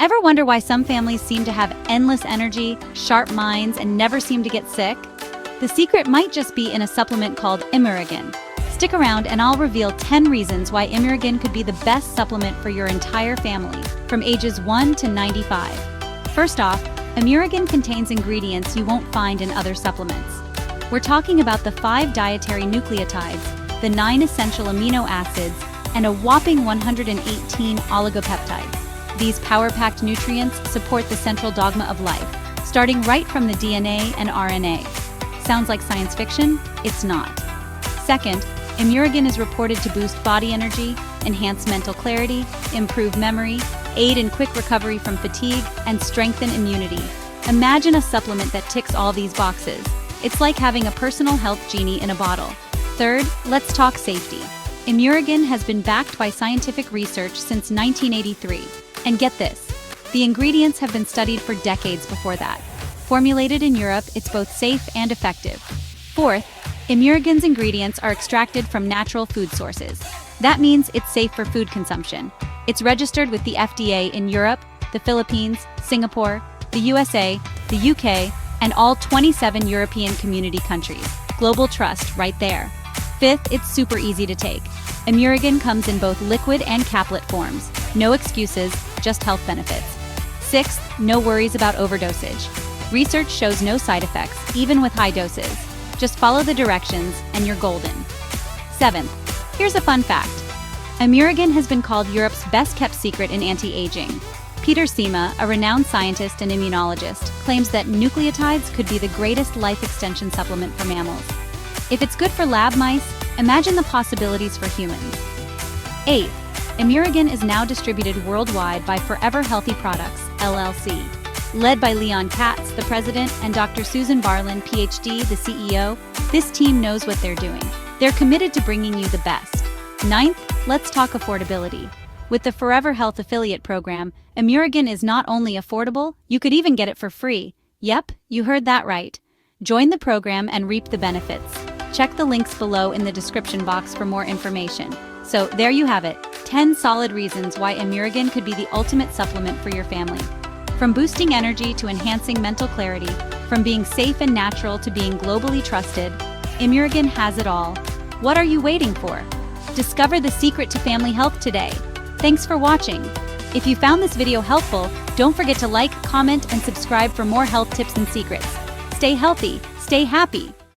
Ever wonder why some families seem to have endless energy, sharp minds, and never seem to get sick? The secret might just be in a supplement called ImuRegen. Stick around and I'll reveal 10 reasons why ImuRegen could be the best supplement for your entire family, from ages 1 to 95. First off, ImuRegen contains ingredients you won't find in other supplements. We're talking about the 5 dietary nucleotides, the 9 essential amino acids, and a whopping 118 oligopeptides. These power-packed nutrients support the central dogma of life, starting right from the DNA and RNA. Sounds like science fiction? It's not. Second, ImuRegen is reported to boost body energy, enhance mental clarity, improve memory, aid in quick recovery from fatigue, and strengthen immunity. Imagine a supplement that ticks all these boxes. It's like having a personal health genie in a bottle. Third, let's talk safety. ImuRegen has been backed by scientific research since 1983. And get this, the ingredients have been studied for decades before that. Formulated in Europe, it's both safe and effective. Fourth, ImuRegen's ingredients are extracted from natural food sources. That means it's safe for food consumption. It's registered with the FDA in Europe, the Philippines, Singapore, the USA, the UK, and all 27 European community countries. Global trust right there. Fifth, it's super easy to take. ImuRegen comes in both liquid and caplet forms. No excuses, just health benefits. Sixth, no worries about overdosage. Research shows no side effects, even with high doses. Just follow the directions and you're golden. Seventh, here's a fun fact. ImuRegen has been called Europe's best-kept secret in anti-aging. Peter Sima, a renowned scientist and immunologist, claims that nucleotides could be the greatest life extension supplement for mammals. If it's good for lab mice, imagine the possibilities for humans. Eighth, ImuRegen is now distributed worldwide by Forever Healthy Products, LLC. Led by Leon Katz, the president, and Dr. Susan Barlin, PhD, the CEO, this team knows what they're doing. They're committed to bringing you the best. Ninth, let's talk affordability. With the Forever Health Affiliate Program, ImuRegen is not only affordable, you could even get it for free. Yep, you heard that right. Join the program and reap the benefits. Check the links below in the description box for more information. So there you have it, 10 solid reasons why ImuRegen could be the ultimate supplement for your family. From boosting energy to enhancing mental clarity, from being safe and natural to being globally trusted, ImuRegen has it all. What are you waiting for? Discover the secret to family health today. Thanks for watching. If you found this video helpful, don't forget to like, comment, and subscribe for more health tips and secrets. Stay healthy, stay happy.